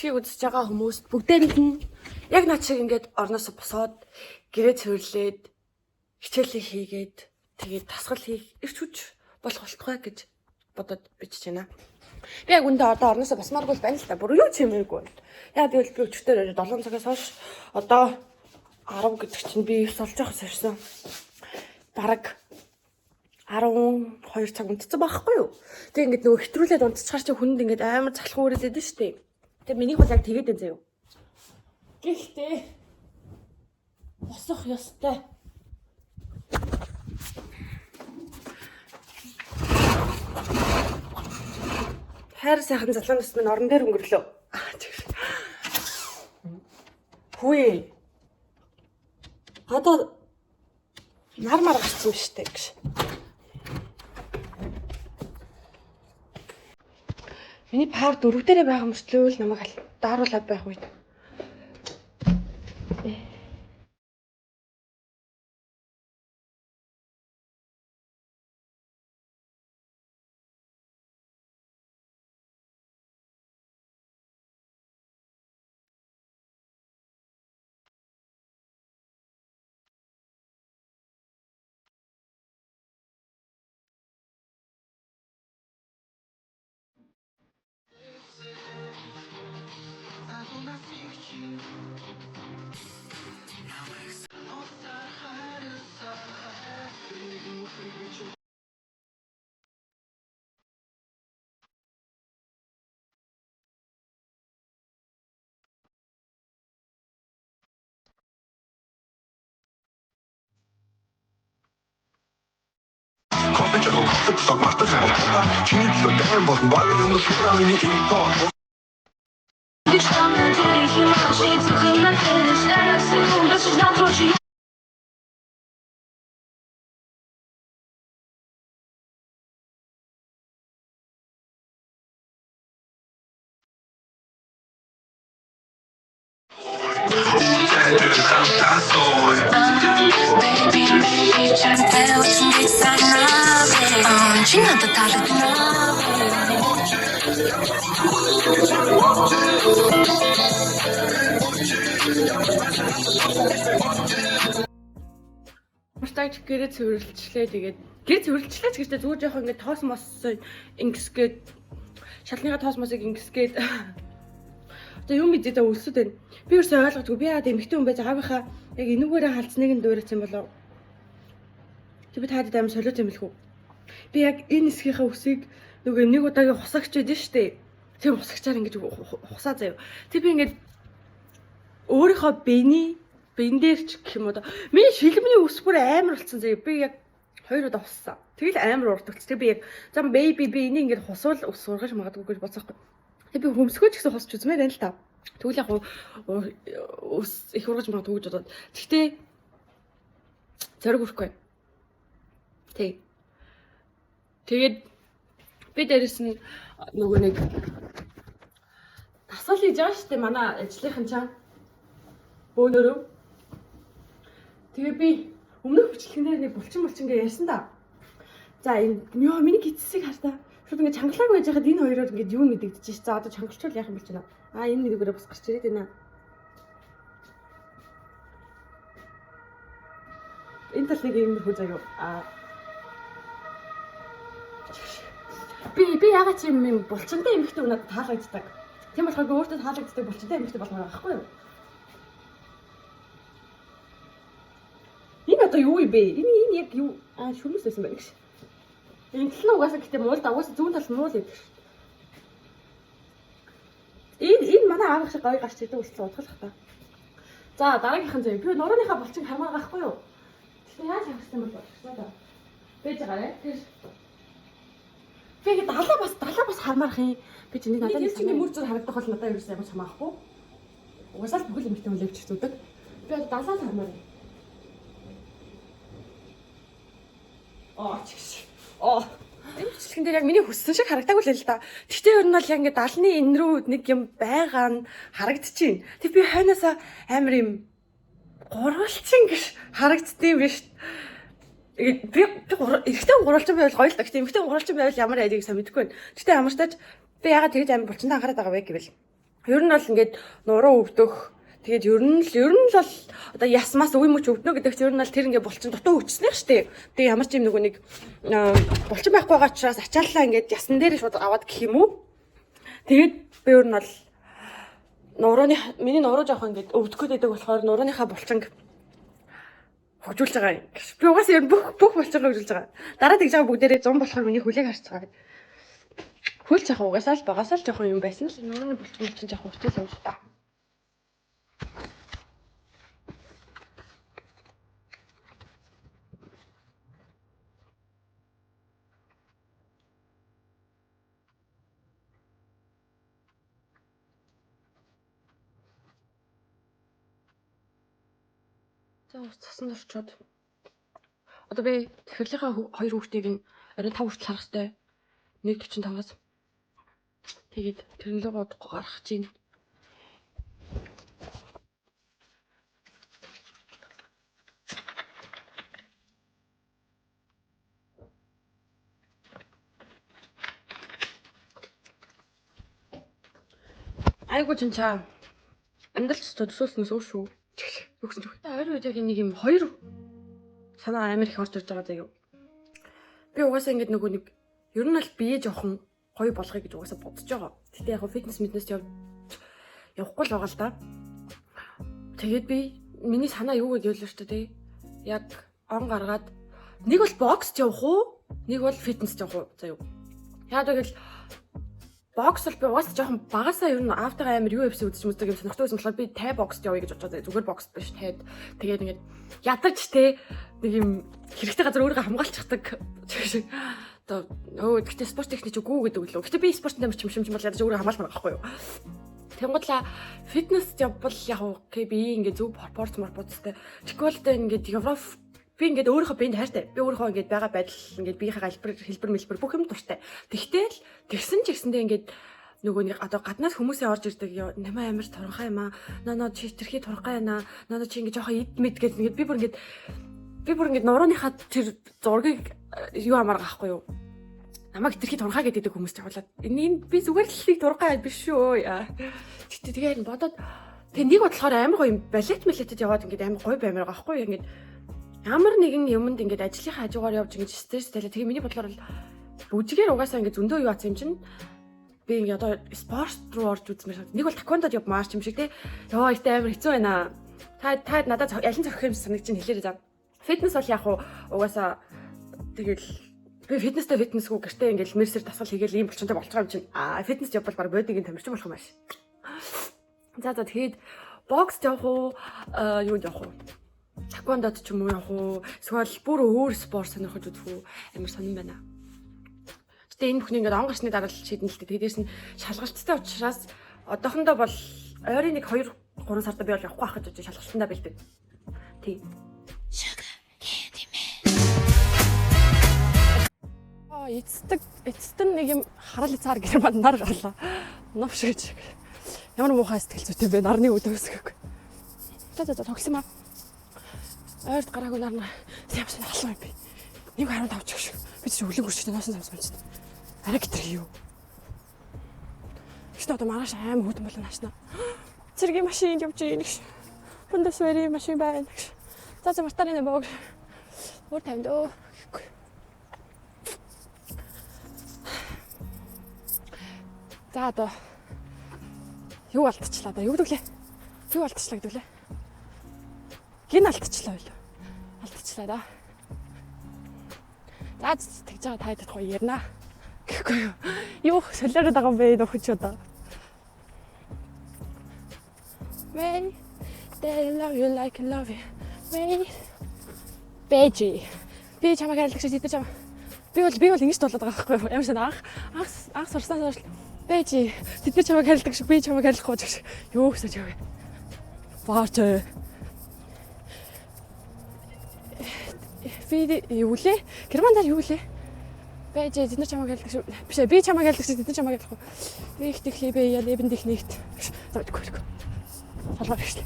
бичлэгийг үзэж байгаа хүмүүст бүгдээрэнд нь яг над шиг ингээд орноос босоод гэрээ цэвэрлээд хичээлээ хийгээд тэгээд тасгал хийх эрч хүч болох болтугай гэж бодоод бичиж байна. Би яг үндэ одоо орноосоо басмааргүй байна л та. Бүр юу ч юмээгүй байна. Яг тэгвэл би өчтөр 7 цагаас хойш одоо 10 гэдэг чинь би 9 болж байхаас ирсэн. Бараг 12 цаг унтцсан байхгүй юу? Тэг ингээд нөгөө хэтрүүлээд унтчихар чи хүнд ингээд амар залхуу өрөөд өгдөн штэ. Тэг минийх бол яг тэгээд энэ заяа. Гэхдээ босох ёстой. Хайр сайхан залуунаас минь орон дээр өнгөрлөө. Хүй. Одоо нар гарсан биш үү гэж. Миний пар дөрөв дээрээ байгаа мөртлөө л намайг дааруулаад байх үед. Мартаач гэрээ цэвэрлжлээ тэгээд гэрээ цэвэрлжлээ ч гэжтэй зүгээр жоох ингээд тоос мос ингэсгээд шалныга тоос мосыг ингэсгээд одоо юм мэдээ дэ өлсөд байна. Би ерөөсөй ойлгохгүй би яагаад эмэгтэй хүн байж байгаагийнхаа яг энүүгээрээ халдсныг нь дуурайсан болов. Тэг би таад амар солиот юм хэлэхүү. Би яг энэ хэсгийнхаа үсийг нөгөө нэг удаагийн хусагч байдэн штэ. Тэр хусагчаар ингэж хусаа заяа. Тэг би ингээд өөрийнхөө бэн дээр ч гэх юм уу. Миний шилмний ус бүр амар болсон заяа. Би яг 2 удаа хуссан. Тэгэл амар урдагч. Тэг би яг зам бэби би энийг ингэж хусвал ус сургаж магадгүй гэж бодсоохгүй. Тэг би хөмсгөөч гэсэн хусч үзмээр байна л та. Тэгвэл яг ус их ургаж магадгүй гэж бодоод. Гэхдээ зориг өрөхгүй. Тэгээд би дээрэс нь нөгөө нэг тасал хийж байгаа штэ манай ажлынхан чам бөөнөрөө. Тэгээ би өмнөх бичлэгнээр нэг булчин гээ ярьсан да. За энэ миний гидсийг хар та. Шууд ингэ чангалааг байж хахад энэ хоёроор ингэ юу мэдэгдэж ш. За одоо чангалчвал яах юм бол ч нэ. Энэ нэгээрээ бас гарч ирээд байна. Энэ тал нэг юм хөө заяа. Би ягаад чи юм булчинтай эмэгтэй надад таалагддаг. Тийм болохоор би өөртөө таалагддаг булчинтай эмэгтэй болгоо байхгүй юу? Энэ одоо юу юм бэ? Энэ яг юу шүмэс байсан байх. Энэ тал нь угаасаа гэтээ муул угаасаа зүүн тал муул гэдэг. Энэ манай аав шиг гоё гарч идэг үсэл удахлах та. За дараагийнхан заяа. Би нурууныхаа булчин хармаар гахгүй юу? Тэгтээ яаж харсан бол болчихсон да. Бэж байгаарэ. Би далаа бас хармаарах юм. Би чиний надад нэг чиний мөр зур харагдах бол надад ерөөсөө ямар хамаахгүй. Угаасаа л бүхэл эмэгтэй хүлээвч зүдэг. Би одоо далаа хармаар. Энэ бичлэгэн дээр яг миний хүссэн шиг харагдаагүй л л да. Гэхдээ ер нь бол яг ингээд далны энэ рүү нэг юм байгаа нь харагдчихээн. Тэг би хойноосоо амар юм гурвалчин гэж харагддсан биш. Би эрэгтэй гурвалчин байвал гоё л да. Гэхдээ эмэгтэй гурвалчин байвал ямар айдыг сайн мэдэхгүй байна. Гэхдээ ямар ч тач би ягаад тэгж амар булчинтай анхаарат байгаа вэ гэвэл Ер нь бол ингээд нуруу өвдөх. Тэгээд ер нь л бол одоо ясмаас үе мөч өвднө гэдэг чинь ер нь бол тэр ингээд булчин дутуу өвчснэх штеп. Тэгээд ямар ч юм нөгөө нэг булчин байхгүй байгаа учраас ачааллаа ингээд ясан дээр шууд аваад гэх юм уу. Тэгээд би ер нь бол миний нуруу жоох ингээд өвдөх гэдэг болохоор нурууныхаа булчинг хөгжүүлж байгаа юм. Би угаасаа ер нь бүх булчингаа хөгжүүлж байгаа. Дараа тэгж байгаа бүгдээрээ 100 болохоор миний хөлийг харж байгаа. Хөл жоохон угаасаа л багасаа л жоохон юм байсан л нурууны булчин жоохон өвчтэй юм шиг та. За цасан орчоод. Одоо би тэхрлийнхаа 2 хүүхдийг нь орой 5 хүртэл харах хэрэгтэй. 1:45-аас. Тэгээд тэрнлээ гарах чинь. Айгуу чанчаа. Амдалч төсөөлснөөс өөр шүү. Юугсэн ч. Ойр үед яг нэг юм 2 санаа амар их орж ирж байгаа заяа. Би угаасаа ингэдэг нөгөө нэг ер нь бол бие жоохон гоё болгоё гэж угаасаа бодож байгаа. Гэтэ яг фитнес явахгүй л байгаа л да. Тэгээд би миний санаа юу гэж хэлсэн шүү дээ. Яг он гаргаад нэг бол боксд явах уу? Нэг бол фитнест явах уу? Заяа. Яа тэгэл бокс бол би угаасаа жоохон багасаа ер нь автаа амар UFC үзэж үздэг юм сонирхтой байсан болохоор би тай боксд явъя гэж бодож байгаа. Зүгээр боксд биш тайд. Тэгээд ингээд ядарч те нэг юм хэрэгтэй газар өөрийгөө хамгаалчихдаг. Одоо гэхдээ спорт техник үгүй гэдэг үлээ. Гэхдээ би спортын тамирч юм бол ядаж өөрийгөө хамгаалмаар байхгүй юу? Тэнгуудлаа фитнес явбал яг окей би ингээд зөв пропорц марпуцтай. Тэгвэл ингээд Европ би ингээд өөрийнхөө биед хайртай. Би өөрийнхөө ингээд байгаа байдал ингээд биеийнхээ хэлбэр бүх юм дуртай. Тэгтэл тэгсэн ч гэсэндээ ингээд нөгөө нэг одоо гаднаас хүмүүсээ орж ирдэг намаа амар туранхай юм аа. Ноо чи тэрхий туранхай байна. Ноо чи ингээд жоохон ид мэд гэдэг ингээд би бүр ингээд нурууныхаа тэр зургийг юу амаар гахгүй юу? Намайг тэрхий туранхай гэдэг хүмүүс жаглаад энэ би зүгээр л их туранхай биш шүү. Гэтэ тэгээд бодоод тэг нэг бодлохоор амар гоё юм балет мэлэтэд яваад ингээд амар гоё баймаар гахгүй юу? Ингээд ямар нэгэн юмд ингээд ажлынхаа хажуугаар явж ингэж стресстэй л тэгээ миний бодлоор бол бүжгээр угаасаа ингээд зөндөө юу атсан юм чинь би ингээд одоо спорт руу орж үзмээр нэг бол таквондод явмаар юм шиг те ёо ихтэй амар хэцүү байна. Та надад ялан зохих юм санаг чинь хэлээрэй заа. Фитнес бол яг угаасаа тэгэл би фитнесгүй гэртээ ингээд мерсер дасгал хийгээл ийм болчонтой болчихоо юм чинь фитнес явбал баг бодигийн тамирчин болох юм ааш. За тэгээд бокс явах уу юу явах уу? Таквондод ч юм уу явах уу? Эсвэл бүр өөр спорт сонирхож үзэх үү? Амар сонирн байна. Гэтэ энэ бүхний ингээд он гарсны дараа л шийдэн л дээ. Тэдээс нь шалгалттай учраас одоохондоо бол ойрын нэг 2-3 сарда би бол явахгүй байх гэж бодож шалгалтандаа бэлдээ. Тий. Эцэстэн нэг юм харал цаар гэр бандар гарлаа. Новш гэж. Ямар муухай сэтгэл зүйтэй бэ? Нарны өдөөсгөг. За тогсон маа. Ойрд гараагүй нарна. Ямарч халуун юм бэ? 1.15 ч гэх. Би ч өглөө гүрчтэй нуусан самс байна. Арай гитэр юу? Гэхдээ одоо маргааш аим хөдөн болон наашна. Цэргийн машин явж ийн гэж. Хүндээс вэри машин байна гэж. За мартаарэ бог. Өөр тавьд өө. За одоо юу алдчихлаа да? Юу гэвэл юу алдчихлаа гэдэг лээ. Гин алдчихлаа байлаа. Алдчихлаа да. За тэгж байгаа тайдад гоё ярина. Гэхгүй юу солиороод байгаа юм бэ нөхөч одоо. When they love you like I love you. When Бэжи. Би чамайг хайрладаг шиг тэд чам. Би бол ингэж дуулаад байгаа байхгүй юу? Ямар сайн анх сурснаас хойш Бэжи. Тэд чамайг хайрладаг шиг би чамайг хайрлахгүй гэж. Юу гэсэн юм бэ? Баарч. Би юу лээ? Германдаар юу лээ? Бэжи тэд чамайг хайрладаг шиг. Биш би чамайг хайрладаг шиг тэд чамайг хайрлахгүй. Би их техли бэ я лебен техникт. Зовдгүй. Салгаар хэвчлээ.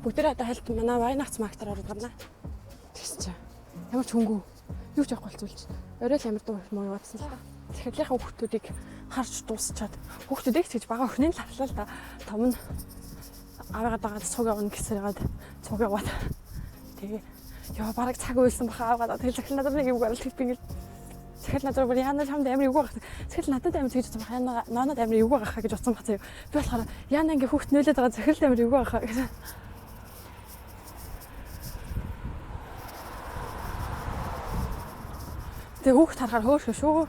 Бүгдээ одоо хальт манай Вайнахц маркетаар ороод гарна. Тэгсэн чинь Ямар ч хөнгөө юу ч явахгүй болцуулж. Орой л амар дуу муу яваадсан л та. Тэгэхлийнхаа хүүхдүүдийг харж дуусчаад хүүхдүүдийг ч гэж бага өхний л авлаа л да. Том нь аваагаад байгаа цуг явна гэсээр ягаад цуг яваад. Тэгээ яа бараг цаг үйлсэн баха аваад тэгэл захил надад нэг юм гарал тэг би ингээл захил надад бүр яана хамд амар юу гах. Захил надад амар тэгж бодсон баха надад амар юу гахаа гэж бодсон баха. Би болохоор яана ингээ хүүхд нөөлөд байгаа захил амар юу гахаа гэсэн. Тэгээ хүүхд харахаар хөөрхөн шүү.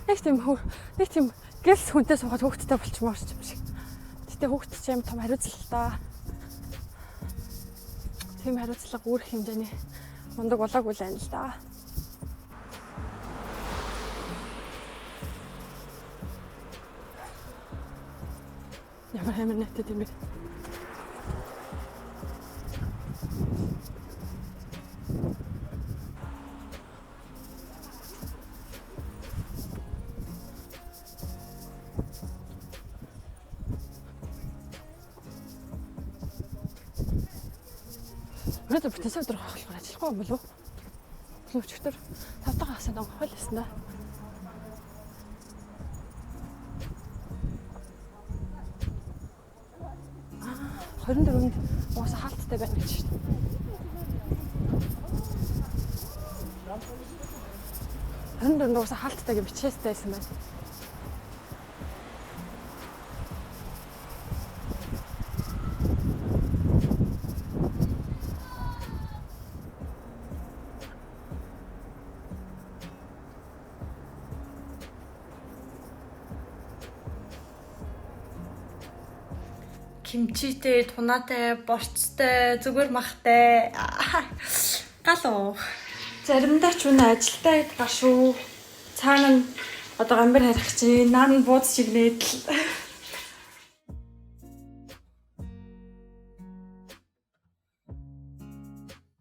Нэг тийм гэлс хүнтэй суугаад хүүхдтэй болчмоор ч юм шиг. Гэтэ хүүхд ч юм том хариуцлагатай. Тийм хариуцлага үүрэх хэмжээний мундаг болоогүй л байна л да. Ямар хэмээр nätтэй юм бэ? Өнөөдөр бүтэнсээ өдөр хавхлахаар ажиллахгүй юм болов уу? Өчигдөр 5 дахь хасаад онгохол байсан да. Аа, 24-нд угаасаа хаалттай байна гэж шүү дээ. 24-нд угаасаа хаалттай гэж бичээстэй байсан байна. Кимчитэй, тунаатай, борцтой, зүгээр махтай. Галуу. Заримдаа ч үнэ ажилдаа идэх шүү. Цаана нь одоо гамбар харих чинь, наан бууз чигнээд л